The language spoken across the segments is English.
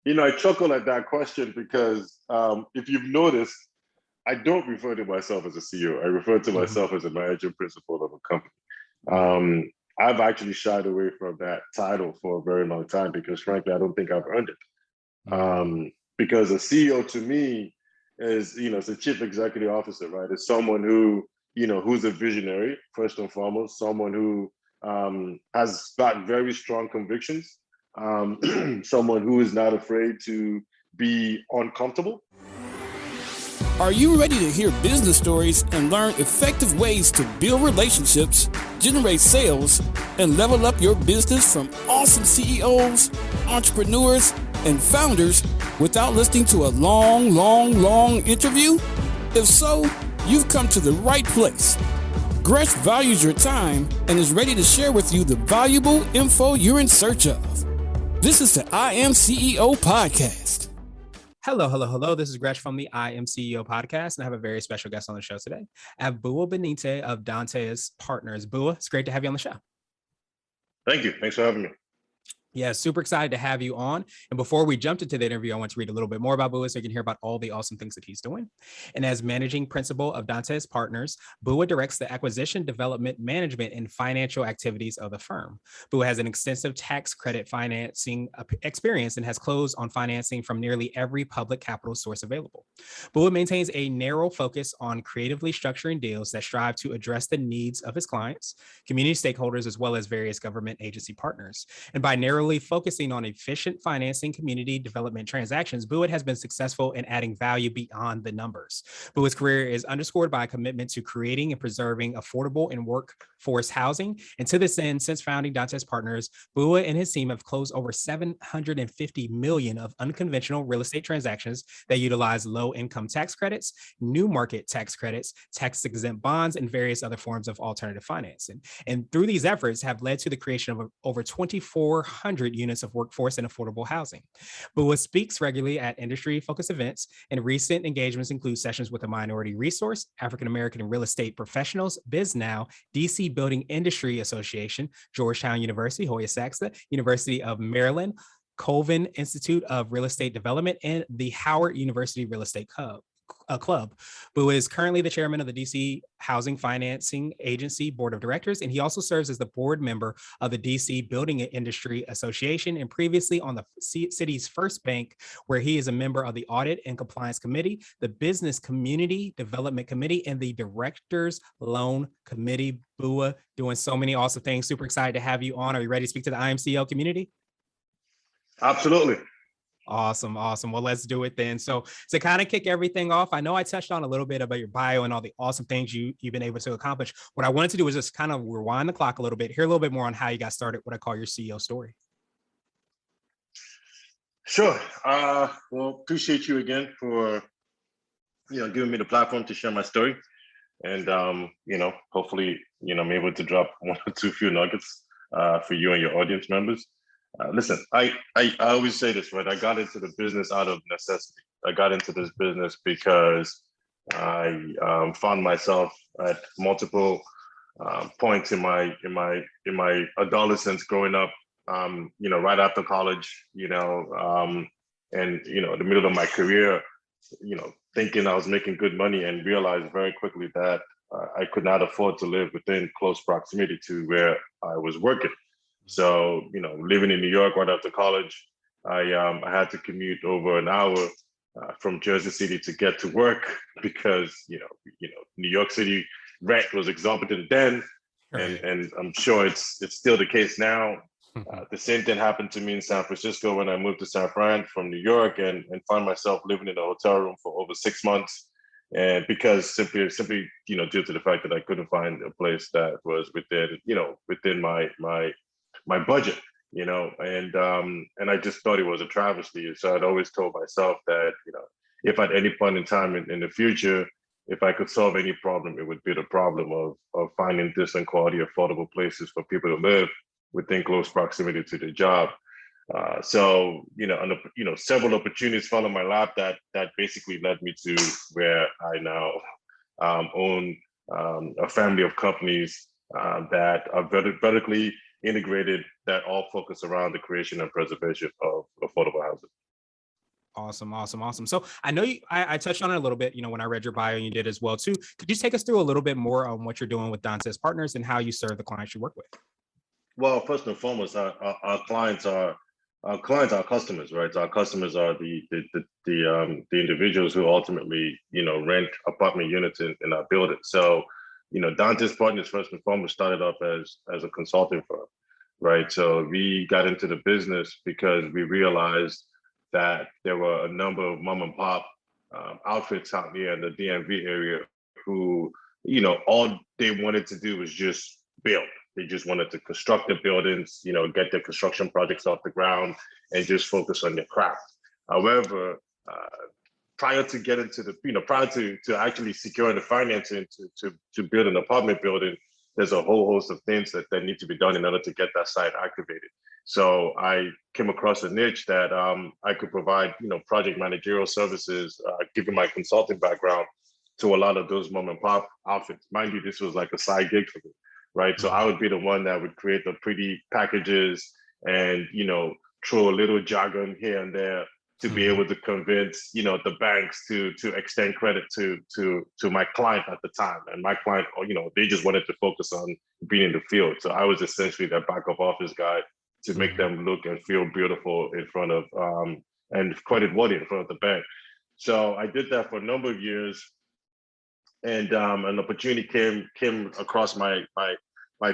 I chuckle at that question because if you've noticed, I don't refer to myself as a CEO. I refer to Mhm. myself as a managing principal of a company. Um, I've actually shied away from that title for a very long time because, frankly, I don't think I've earned it. Mm. Because a CEO to me is, it's a chief executive officer, right? It's someone who, who's a visionary, first and foremost, someone who has got very strong convictions, someone who is not afraid to be uncomfortable. Are you ready to hear business stories and learn effective ways to build relationships, generate sales, and level up your business from awesome CEOs, entrepreneurs, and founders without listening to a long interview? If so, you've come to the right place. Gresh values your time and is ready to share with you the valuable info you're in search of. This is the I Am CEO podcast. Hello. This is Gresh from the I Am CEO podcast, and I have a very special guest on the show today. I have Bua Benite of Dante's Partners. Bua, it's great to have you on the show. Thank you. Thanks for having me. Yeah, super excited to have you on. And before we jumped into the interview, I want to read a little bit more about Bua so you can hear about all the awesome things that he's doing. And as managing principal of Dante's Partners, Bua directs the acquisition, development, management, and financial activities of the firm. Bua has an extensive tax credit financing experience and has closed on financing from nearly every public capital source available. Bua maintains a narrow focus on creatively structuring deals that strive to address the needs of his clients, community stakeholders, as well as various government agency partners. And by narrowly focusing on efficient financing community development transactions, Buitt has been successful in adding value beyond the numbers. Buitt's career is underscored by a commitment to creating and preserving affordable and workforce housing. And to this end, since founding Dante's Partners, Buitt and his team have closed over $750 million of unconventional real estate transactions that utilize low-income tax credits, new market tax credits, tax-exempt bonds, and various other forms of alternative financing. And through these efforts have led to the creation of over 2,400 units of workforce and affordable housing. Bua speaks regularly at industry-focused events, and recent engagements include sessions with the Minority Resource, African American Real Estate Professionals, BizNow, DC Building Industry Association, Georgetown University, Hoya Saxa, University of Maryland, Colvin Institute of Real Estate Development, and the Howard University Real Estate Club, who is currently the chairman of the DC Housing Financing Agency Board of Directors, and he also serves as the board member of the DC Building Industry Association and previously on the city's First Bank, where he is a member of the Audit and Compliance Committee, the Business Community Development Committee, and the Directors Loan Committee. Bua, doing so many awesome things. Super excited to have you on. Are you ready to speak to the IMCL community? Absolutely. Awesome. Well, let's do it then. So to kind of kick everything off, I know I touched on a little bit about your bio and all the awesome things you've been able to accomplish. What I wanted to do is just kind of rewind the clock a little bit, hear a little bit more on how you got started, what I call your CEO story. Sure. Well, appreciate you again for, giving me the platform to share my story. And, hopefully, I'm able to drop one or two few nuggets for you and your audience members. Listen, I always say this, right? I got into the business out of necessity. I got into this business because I found myself at multiple points in my adolescence growing up. Right after college, and the middle of my career, thinking I was making good money, and realized very quickly that I could not afford to live within close proximity to where I was working. So, living in New York right after college, I had to commute over an hour from Jersey City to get to work because New York City rent was exorbitant then, and I'm sure it's still the case now. The same thing happened to me in San Francisco when I moved to San Fran from New York, and found myself living in a hotel room for over 6 months. And because simply, due to the fact that I couldn't find a place that was within my budget, and I just thought it was a travesty. So I'd always told myself that, if at any point in time in the future, if I could solve any problem, it would be the problem of finding decent quality, affordable places for people to live within close proximity to their job. So, several opportunities fell in my lap that basically led me to where I now own a family of companies that are vertically integrated, that all focus around the creation and preservation of affordable housing. Awesome, awesome, awesome. So I know I touched on it a little bit, when I read your bio, and you did as well too. Could you take us through a little bit more on what you're doing with Dantes Partners and how you serve the clients you work with? Well, first and foremost, our clients are our customers, right? So our customers are the individuals who ultimately, rent apartment units in our building. So, Dantes Partners first and foremost started off as a consulting firm, right? So we got into the business because we realized that there were a number of mom and pop outfits out here in the DMV area who, all they wanted to do was just build. They just wanted to construct the buildings, get their construction projects off the ground and just focus on their craft. However, prior to getting to prior to actually securing the financing to build an apartment building, there's a whole host of things that need to be done in order to get that site activated. So I came across a niche that I could provide, project managerial services, given my consulting background, to a lot of those mom and pop outfits. Mind you, this was like a side gig for me, right? So I would be the one that would create the pretty packages and, throw a little jargon here and there to be able to convince, the banks to extend credit to my client at the time. And my client, they just wanted to focus on being in the field. So I was essentially their back of office guy to make them look and feel beautiful in front of, and credit worthy in front of the bank. So I did that for a number of years. And an opportunity came across my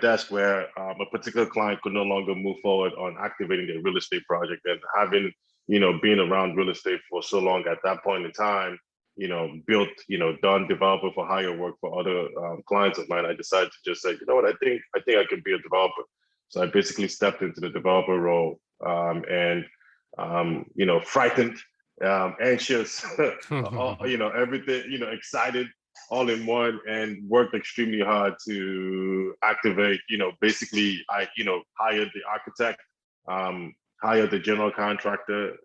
desk where a particular client could no longer move forward on activating their real estate project. And having, been around real estate for so long at that point in time, built, done developer for hire work for other clients of mine, I decided to just say, you know what, I think I could be a developer. So I basically stepped into the developer role and, frightened, anxious, everything, excited, all in one, and worked extremely hard to activate, basically I, hired the architect, hired the general contractor,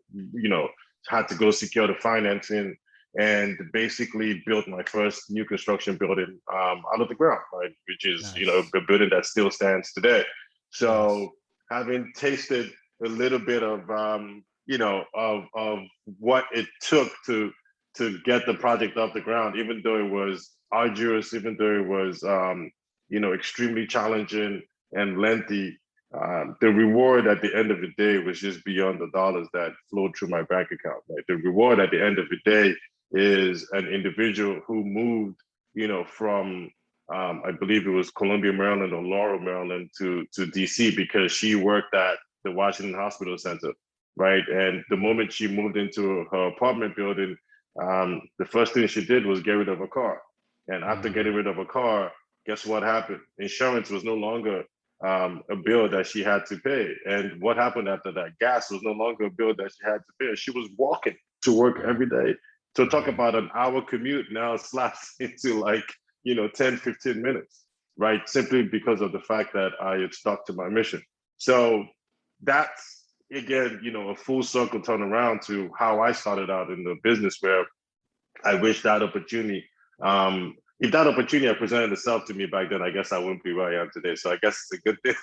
had to go secure the financing and basically built my first new construction building out of the ground, right? Which is, Nice. a building that still stands today. So having tasted a little bit of, of what it took to get the project off the ground, even though it was arduous, even though it was, extremely challenging and lengthy, the reward at the end of the day was just beyond the dollars that flowed through my bank account. Right? The reward at the end of the day is an individual who moved, from I believe it was Columbia, Maryland, or Laurel, Maryland, to DC because she worked at the Washington Hospital Center, right? And the moment she moved into her apartment building, the first thing she did was get rid of her car. And after getting rid of her car, guess what happened? Insurance was no longer a bill that she had to pay. And what happened after that? Gas was no longer a bill that she had to pay. She was walking to work every day. So talk about an hour commute now slaps into 10, 15 minutes, right? Simply because of the fact that I had stuck to my mission. So that's, again, a full circle turn around to how I started out in the business, where I wish that opportunity, if that opportunity had presented itself to me back then, I guess I wouldn't be where I am today. So I guess it's a good thing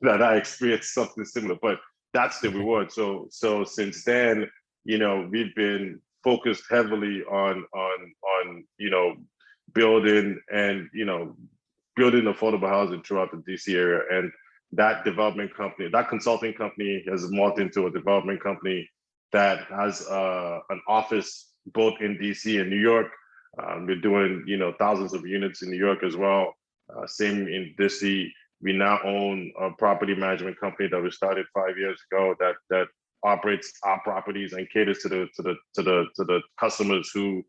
that I experienced something similar, but that's the reward. So since then, we've been focused heavily on building and, building affordable housing throughout the DC area. And that development company, that consulting company has morphed into a development company that has an office both in DC and New York. We're doing, thousands of units in New York as well. Same in DC. We now own a property management company that we started 5 years ago that operates our properties and caters to the customers who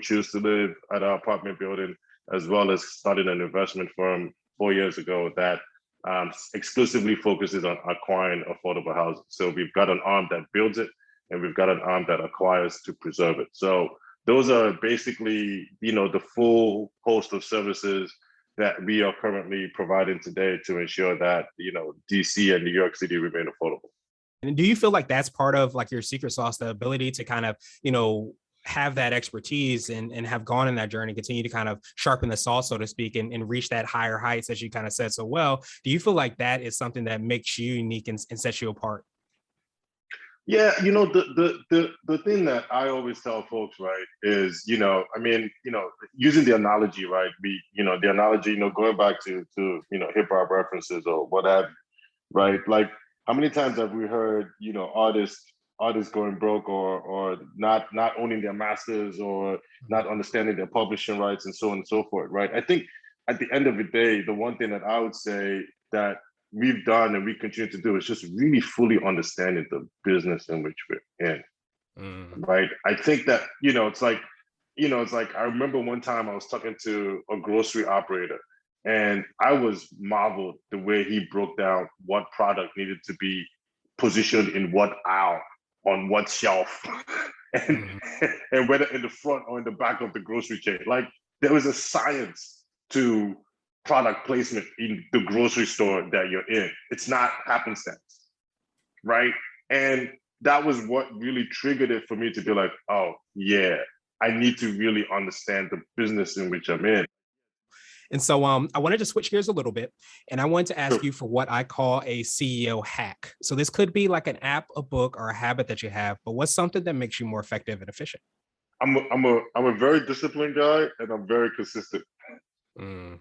choose to live at our apartment building, as well as started an investment firm 4 years ago that exclusively focuses on acquiring affordable housing. So we've got an arm that builds it, and we've got an arm that acquires to preserve it. So those are basically, the full host of services that we are currently providing today to ensure that, DC and New York City remain affordable. And do you feel like that's part of your secret sauce, the ability to kind of, have that expertise and have gone in that journey, continue to kind of sharpen the saw, so to speak, and reach that higher heights, as you kind of said so well? Do you feel like that is something that makes you unique and sets you apart? Yeah, the thing that I always tell folks, right, is, I mean, using the analogy, right, the analogy, going back to hip hop references or what have you, right? Like, how many times have we heard, artists going broke, or not owning their masters, or not understanding their publishing rights, and so on and so forth, right? I think at the end of the day, the one thing that I would say that we've done and we continue to do is just really fully understanding the business in which we're in, Mm. right? I think that, it's like I remember one time I was talking to a grocery operator, and I was marveled the way he broke down what product needed to be positioned in what aisle, on what shelf, and Mhm. and whether in the front or in the back of the grocery chain. Like, there was a science to product placement in the grocery store that you're in. It's not happenstance, right? And that was what really triggered it for me to be like, oh yeah, I need to really understand the business in which I'm in. And so I wanted to switch gears a little bit, and I wanted to ask Sure. you for what I call a CEO hack. So this could be like an app, a book, or a habit that you have, but what's something that makes you more effective and efficient? I'm a very disciplined guy, and I'm very consistent. Mm.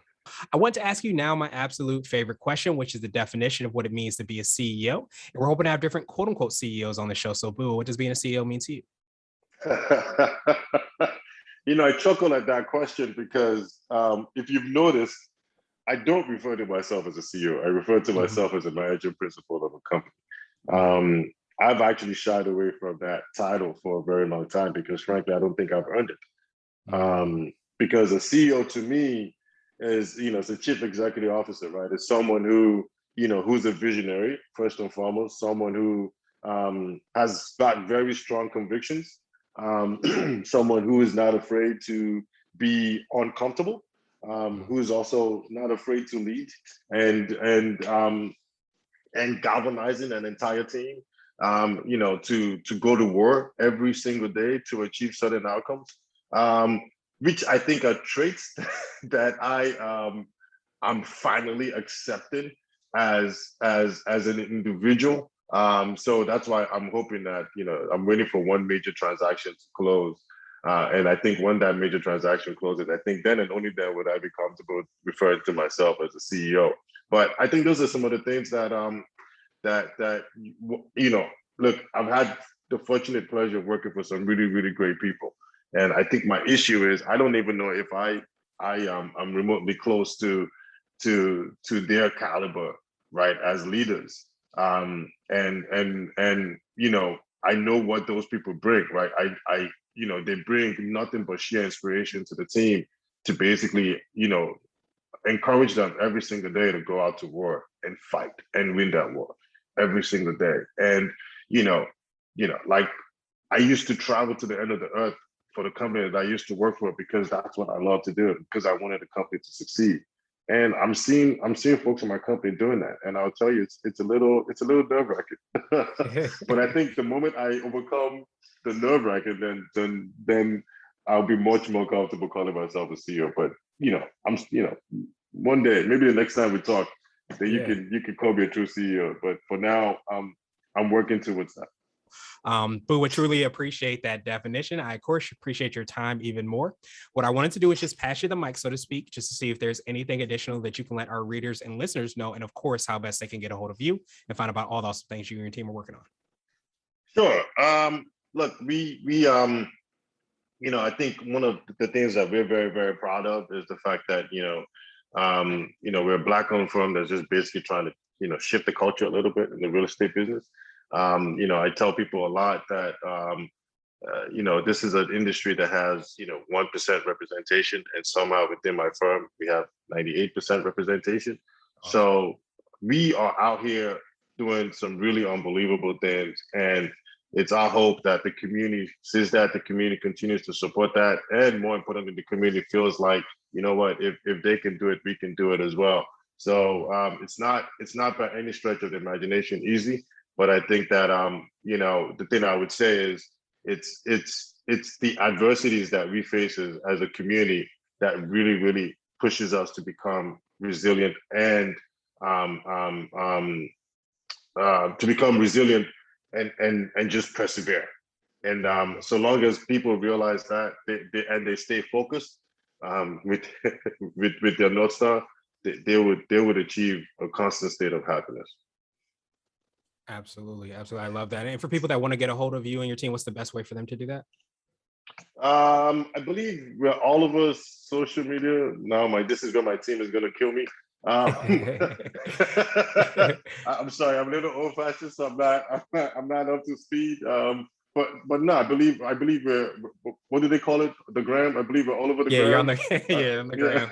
I want to ask you now my absolute favorite question, which is the definition of what it means to be a CEO. And we're hoping to have different quote unquote CEOs on the show. So, Boo, what does being a CEO mean to you? I chuckle at that question because, if you've noticed, I don't refer to myself as a CEO. I refer to Mhm. myself as a managing principal of a company. Mm. I've actually shied away from that title for a very long time because, frankly, I don't think I've earned it. Mm. Because a CEO to me is, it's a chief executive officer, right? It's someone who, who's a visionary, first and foremost, someone who has got very strong convictions, someone who is not afraid to be uncomfortable, Mm. who is also not afraid to lead, and galvanizing an entire team, to go to war every single day to achieve certain outcomes, which I think are traits that I'm finally accepting as an individual. So that's why I'm hoping that, I'm waiting for one major transaction to close. And I think when that major transaction closes, I think then and only then would I be comfortable referring to myself as a CEO. But I think those are some of the things that look, I've had the fortunate pleasure of working for some really, really great people. And I think my issue is I don't even know if I'm remotely close to their caliber, right, as leaders. And I know what those people bring, right? They bring nothing but sheer inspiration to the team to basically, encourage them every single day to go out to war and fight and win that war every single day. And you know, like, I used to travel to the end of the earth for the company that I used to work for because that's what I love to do, because I wanted the company to succeed. And I'm seeing folks in my company doing that, and I'll tell you, it's a little nerve wracking. But I think the moment I overcome the nerve wracking, then I'll be much more comfortable calling myself a CEO. But I'm one day, maybe the next time we talk, then you Yeah. can call me a true CEO. But for now, I'm working towards that. But would truly appreciate that definition. I, of course, appreciate your time even more. What I wanted to do is just pass you the mic, so to speak, just to see if there's anything additional that you can let our readers and listeners know, and of course, how best they can get a hold of you and find out about all those things you and your team are working on. Sure. Look, I think one of the things that we're very, very proud of is the fact that, we're a Black-owned firm that's just basically trying to, shift the culture a little bit in the real estate business. I tell people a lot that, this is an industry that has, 1% representation, and somehow within my firm, we have 98% representation. Awesome. So we are out here doing some really unbelievable things. And it's our hope that the community sees that, the community continues to support that, and more importantly, the community feels like, you know what, if they can do it, we can do it as well. So it's not by any stretch of the imagination easy, but I think that the thing I would say is it's the adversities that we face as a community that really, really pushes us to become resilient, and to become resilient and just persevere. And so long as people realize that they stay focused with with their North Star, they would achieve a constant state of happiness. Absolutely. Absolutely. I love that. And for people that want to get a hold of you and your team, what's the best way for them to do that? I believe we're all over social media now. This is where my team is going to kill me. I'm sorry, I'm a little old-fashioned, so I'm not up to speed. But no, I believe we're, what do they call it? The gram. I believe we're all over the gram. You're on the on the gram.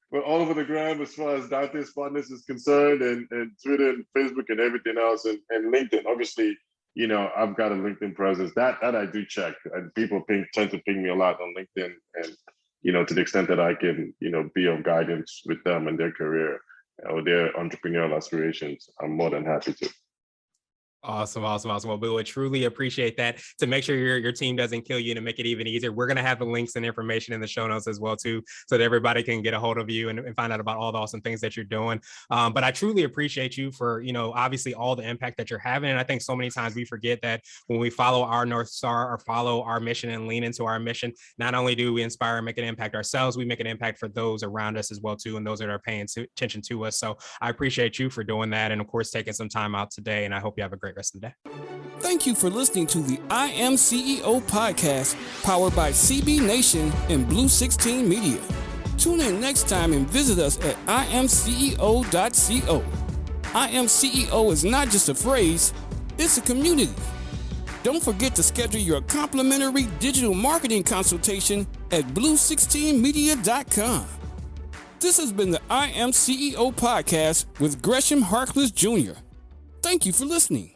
We're all over the gram as far as Dante's Partners is concerned, and Twitter and Facebook and everything else, and LinkedIn. Obviously, I've got a LinkedIn presence that I do check, and people tend to ping me a lot on LinkedIn, and to the extent that I can be of guidance with them and their career or their entrepreneurial aspirations, I'm more than happy to. Awesome. Well, Boo, I truly appreciate that. To make sure your team doesn't kill you, to make it even easier, we're going to have the links and information in the show notes as well, too, so that everybody can get a hold of you and find out about all the awesome things that you're doing. But I truly appreciate you for, obviously all the impact that you're having. And I think so many times we forget that when we follow our North Star or follow our mission and lean into our mission, not only do we inspire and make an impact ourselves, we make an impact for those around us as well, too, and those that are paying attention to us. So I appreciate you for doing that. And of course, taking some time out today. And I hope you have a great rest of the day. Thank you for listening to the I Am CEO podcast, powered by CB Nation and Blue 16 Media. Tune in next time and visit us at imceo.co. I Am CEO is not just a phrase, it's a community. Don't forget to schedule your complimentary digital marketing consultation at blue16media.com. This has been the I Am CEO podcast with Gresham Harkless Jr. Thank you for listening.